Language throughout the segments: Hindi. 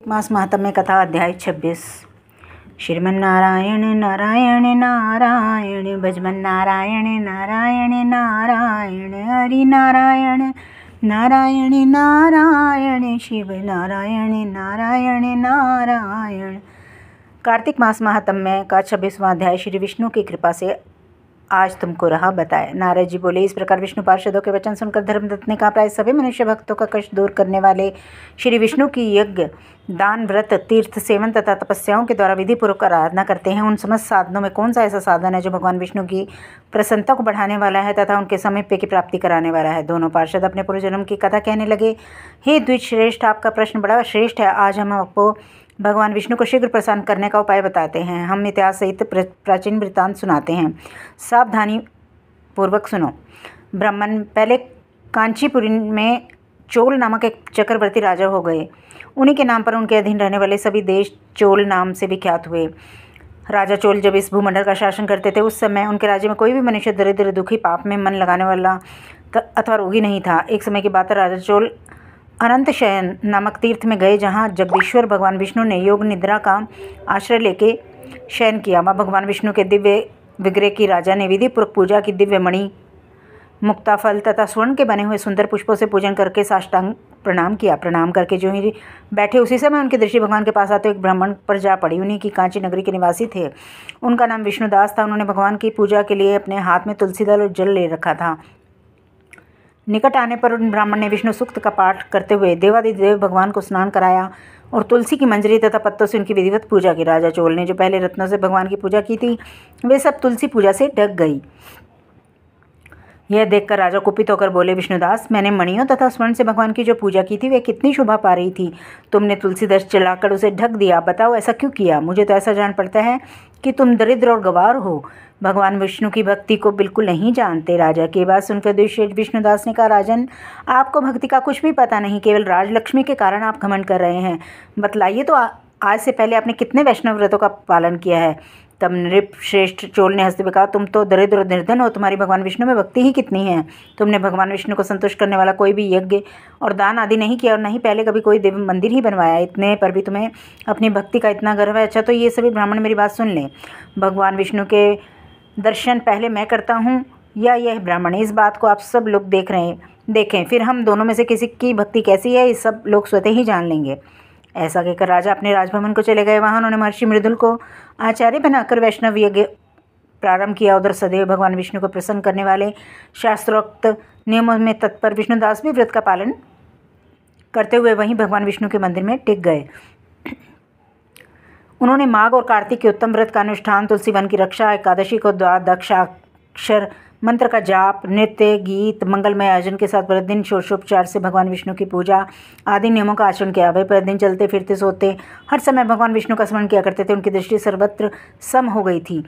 मास महात्म्य कथा अध्याय 26। श्रीमन्नारायण नारायण नारायण भजमन नारायण नारायण नारायण हरि नारायण नारायण नारायण शिव नारायण नारायण नारायण। कार्तिक मास महात्म्य का 26वां अध्याय श्री विष्णु की कृपा से आज तुमको रहा बताए। नारद जी बोले, इस प्रकार विष्णु पार्षदों के वचन सुनकर धर्मदत्त ने कहा, प्राय सभी मनुष्य भक्तों का कष्ट दूर करने वाले श्री विष्णु की यज्ञ, दान, व्रत, तीर्थ सेवन तथा तपस्याओं के द्वारा विधि पूर्वक आराधना करते हैं। उन समस्त साधनों में कौन सा ऐसा साधन है जो भगवान विष्णु की प्रसन्नता को बढ़ाने वाला है तथा उनके समीप्य की प्राप्ति कराने वाला है। दोनों पार्षद अपने पूर्व जन्म की कथा कहने लगे। हे द्विज श्रेष्ठ, आपका प्रश्न बड़ा श्रेष्ठ है। आज हम आपको भगवान विष्णु को शीघ्र प्रसन्न करने का उपाय बताते हैं। हम इतिहास सहित प्राचीन वृत्तांत सुनाते हैं, सावधानी पूर्वक सुनो। ब्राह्मण पहले कांचीपुरी में चोल नामक एक चक्रवर्ती राजा हो गए। उन्हीं के नाम पर उनके अधीन रहने वाले सभी देश चोल नाम से विख्यात हुए। राजा चोल जब इस भूमंडल का शासन करते थे, उस समय उनके राज्य में कोई भी मनुष्य दरिद्र, दुखी, पाप में मन लगाने वाला अथवा रोगी नहीं था। एक समय की बात है, राजा चोल अनंत शयन नामक तीर्थ में गए, जहाँ जगदीश्वर भगवान विष्णु ने योग निद्रा का आश्रय लेके शयन किया। वहाँ भगवान विष्णु के दिव्य विग्रह की राजा ने विधि पूर्वक पूजा की। दिव्य मणि, मुक्ता फल तथा स्वर्ण के बने हुए सुंदर पुष्पों से पूजन करके साष्टांग प्रणाम किया। प्रणाम करके जो ही बैठे, उसी समय उनकी दृष्टि भगवान के पास आते एक ब्राह्मण पर जा पड़ी। उन्हीं की कांची नगरी के निवासी थे। उनका नाम विष्णुदास था। उन्होंने भगवान की पूजा के लिए अपने हाथ में तुलसी दल और जल ले रखा था। निकट आने पर उन ब्राह्मण ने विष्णु सूक्त का पाठ करते हुए देवादिदेव भगवान को स्नान कराया और तुलसी की मंजरी तथा पत्तों से उनकी विधिवत पूजा की। राजा चोल ने जो पहले रत्नों से भगवान की पूजा की थी, वे सब तुलसी पूजा से ढक गई। यह देखकर राजा कुपित होकर बोले, विष्णुदास, मैंने मणियों तथा स्वर्ण से भगवान की जो पूजा की थी, वह कितनी शोभा पा रही थी। तुमने तुलसी दर्श चलाकर उसे ढक दिया। बताओ ऐसा क्यों किया? मुझे तो ऐसा जान पड़ता है कि तुम दरिद्र और गवार हो, भगवान विष्णु की भक्ति को बिल्कुल नहीं जानते। राजा की बात सुनकर दुष्य विष्णुदास ने कहा, राजन, आपको भक्ति का कुछ भी पता नहीं, केवल राजलक्ष्मी के कारण आप घमंड कर रहे हैं। बतलाइए तो आज से पहले आपने कितने वैष्णव व्रतों का पालन किया है? तब नृप श्रेष्ठ चोल ने हंसते हुए कहा, तुम तो दरिद्र और निर्धन हो, तुम्हारी भगवान विष्णु में भक्ति ही कितनी है। तुमने भगवान विष्णु को संतुष्ट करने वाला कोई भी यज्ञ और दान आदि नहीं किया और न ही पहले कभी कोई देव मंदिर ही बनवाया। इतने पर भी तुम्हें अपनी भक्ति का इतना गर्व है। अच्छा, तो ये सभी ब्राह्मण मेरी बात सुन लें। भगवान विष्णु के दर्शन पहले मैं करता हूँ या यह ब्राह्मण? इस बात को आप सब लोग देखें, फिर हम दोनों में से किसी की भक्ति कैसी है, ये सब लोग स्वतः ही जान लेंगे। ऐसा कहकर राजा अपने राजभवन को चले गए। वहाँ उन्होंने महर्षि मृदुल को आचार्य बनाकर वैष्णव यज्ञ प्रारंभ किया। उधर सदैव भगवान विष्णु को प्रसन्न करने वाले शास्त्रोक्त नियमों में तत्पर विष्णुदास भी व्रत का पालन करते हुए वहीं भगवान विष्णु के मंदिर में टिक गए। उन्होंने माघ और कार्तिक के उत्तम व्रत का अनुष्ठान, तुलसी वन की रक्षा, एकादशी को द्वादशाक्षर मंत्र का जाप, नृत्य, गीत, मंगलमय आयोजन के साथ प्रतिदिन षोडशोपचार से भगवान विष्णु की पूजा आदि नियमों का आचरण किया। वे प्रतिदिन चलते फिरते सोते हर समय भगवान विष्णु का स्मरण किया करते थे। उनकी दृष्टि सर्वत्र सम हो गई थी।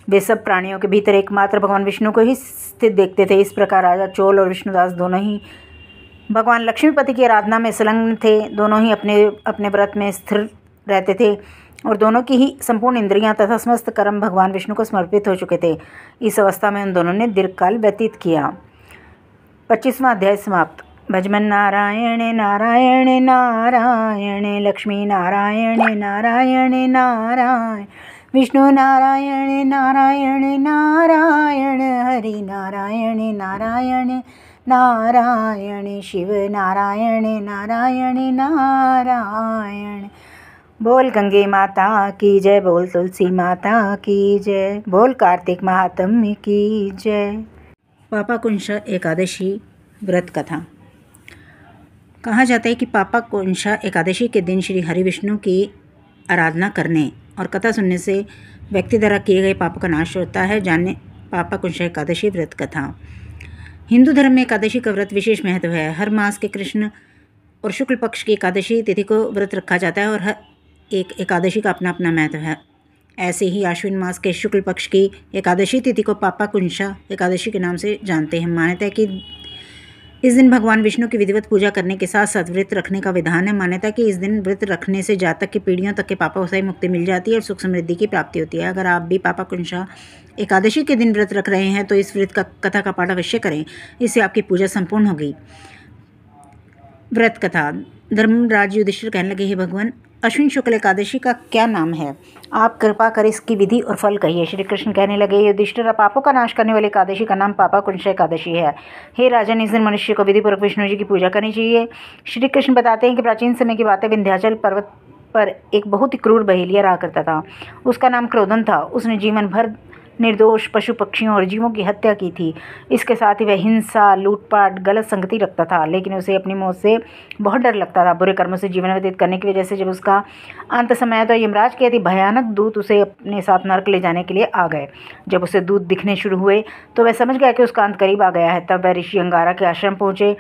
वे सब प्राणियों के भीतर एकमात्र भगवान विष्णु को ही स्थित देखते थे। इस प्रकार राजा चोल और विष्णुदास दोनों ही भगवान लक्ष्मीपति की आराधना में संलग्न थे। दोनों ही अपने अपने व्रत में स्थिर रहते थे और दोनों की ही संपूर्ण इंद्रियां तथा समस्त कर्म भगवान विष्णु को समर्पित हो चुके थे। इस अवस्था में उन दोनों ने दीर्घकाल व्यतीत किया। 25वां अध्याय समाप्त। भजमन नारायण नारायण नारायण लक्ष्मी नारायण नारायण नारायण विष्णु नारायण नारायण नारायण हरि नारायण नारायण नारायण शिव नारायण नारायण नारायण। बोल गंगे माता की जय, बोल तुलसी माता की जय, बोल कार्तिक महात्म्य की जय। पापाकुंशा एकादशी व्रत कथा। कहा जाता है कि पापाकुंशा एकादशी के दिन श्री हरि विष्णु की आराधना करने और कथा सुनने से व्यक्ति द्वारा किए गए पाप का नाश होता है। जाने पापाकुंशा एकादशी व्रत कथा। हिंदू धर्म में एकादशी का व्रत विशेष महत्व है। हर मास के कृष्ण और शुक्ल पक्ष की एकादशी तिथि को व्रत रखा जाता है और हर एक एकादशी का अपना अपना महत्व है। ऐसे ही आश्विन मास के शुक्ल पक्ष की एकादशी तिथि को पापाकुंशा एकादशी के नाम से जानते हैं। मान्यता है कि इस दिन भगवान विष्णु की विधिवत पूजा करने के साथ साथ व्रत रखने का विधान है। मान्यता है कि इस दिन व्रत रखने से जातक की पीढ़ियों तक के पापों से मुक्ति मिल जाती है और सुख समृद्धि की प्राप्ति होती है। अगर आप भी पापाकुंशा एकादशी के दिन व्रत रख रहे हैं तो इस व्रत का कथा का पाठ अवश्य करें, इससे आपकी पूजा संपूर्ण होगी। व्रत कथा। धर्मराज युधिष्ठिर कहने लगे, हे भगवान, अश्विन शुक्ल एकादशी का क्या नाम है? आप कृपा कर इसकी विधि और फल कहिए। श्री कृष्ण कहने लगे, युधिष्ठिर, पापों का नाश करने वाली एकादशी का नाम पापाकुंश एकादशी है। हे राजन, इस दिन मनुष्य को विधिपूर्वक विष्णु जी की पूजा करनी चाहिए। श्री कृष्ण बताते हैं कि प्राचीन समय की बातें, विंध्याचल पर्वत पर एक बहुत ही क्रूर बहेलिया रहा करता था। उसका नाम क्रोधन था। उसने जीवन भर निर्दोष पशु पक्षियों और जीवों की हत्या की थी। इसके साथ ही वह हिंसा, लूटपाट, गलत संगति रखता था, लेकिन उसे अपनी मौत से बहुत डर लगता था। बुरे कर्मों से जीवन व्यतीत करने की वजह से जब उसका अंत समय आया तो यमराज के अति भयानक दूत उसे अपने साथ नरक ले जाने के लिए आ गए। जब उसे दूत दिखने शुरू हुए तो वह समझ गया कि उसका अंत करीब आ गया है। तब वह ऋषि अंगारा के आश्रम पहुँचे।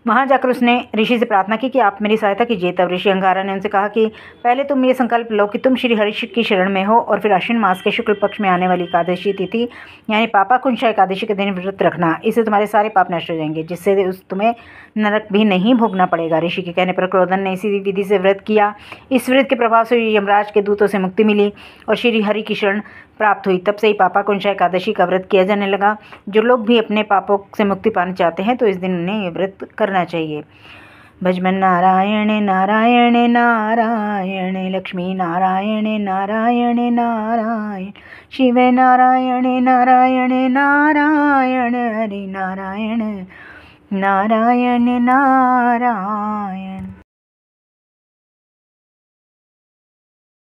वहाँ जाकर उसने ऋषि से प्रार्थना की कि आप मेरी सहायता कीजिए। तब ऋषि अंगारा ने उनसे कहा कि पहले तुम ये संकल्प लो कि तुम श्री हरि की शरण में हो, और फिर अश्विन मास के शुक्ल पक्ष में आने वाली एकादशी तिथि यानी पापाकुंशा एकादशी के दिन व्रत रखना। इससे तुम्हारे सारे पाप नष्ट हो जाएंगे, जिससे तुम्हें नरक भी नहीं भोगना पड़ेगा। ऋषि के कहने पर क्रोधन ने इसी विधि से व्रत किया। इस व्रत के प्रभाव से यमराज के दूतों से मुक्ति मिली और श्री हरि की शरण प्राप्त हुई। तब से ही पापाकुंशा एकादशी का व्रत किया जाने लगा। जो लोग भी अपने पापों से मुक्ति पाना चाहते हैं तो इस दिन उन्हें ये व्रत करना चाहिए। भजमन नारायण नारायण नारायण, लक्ष्मी नारायण नारायण नारायण, शिव नारायण नारायण नारायण, हरि नारायण नारायण नारायण।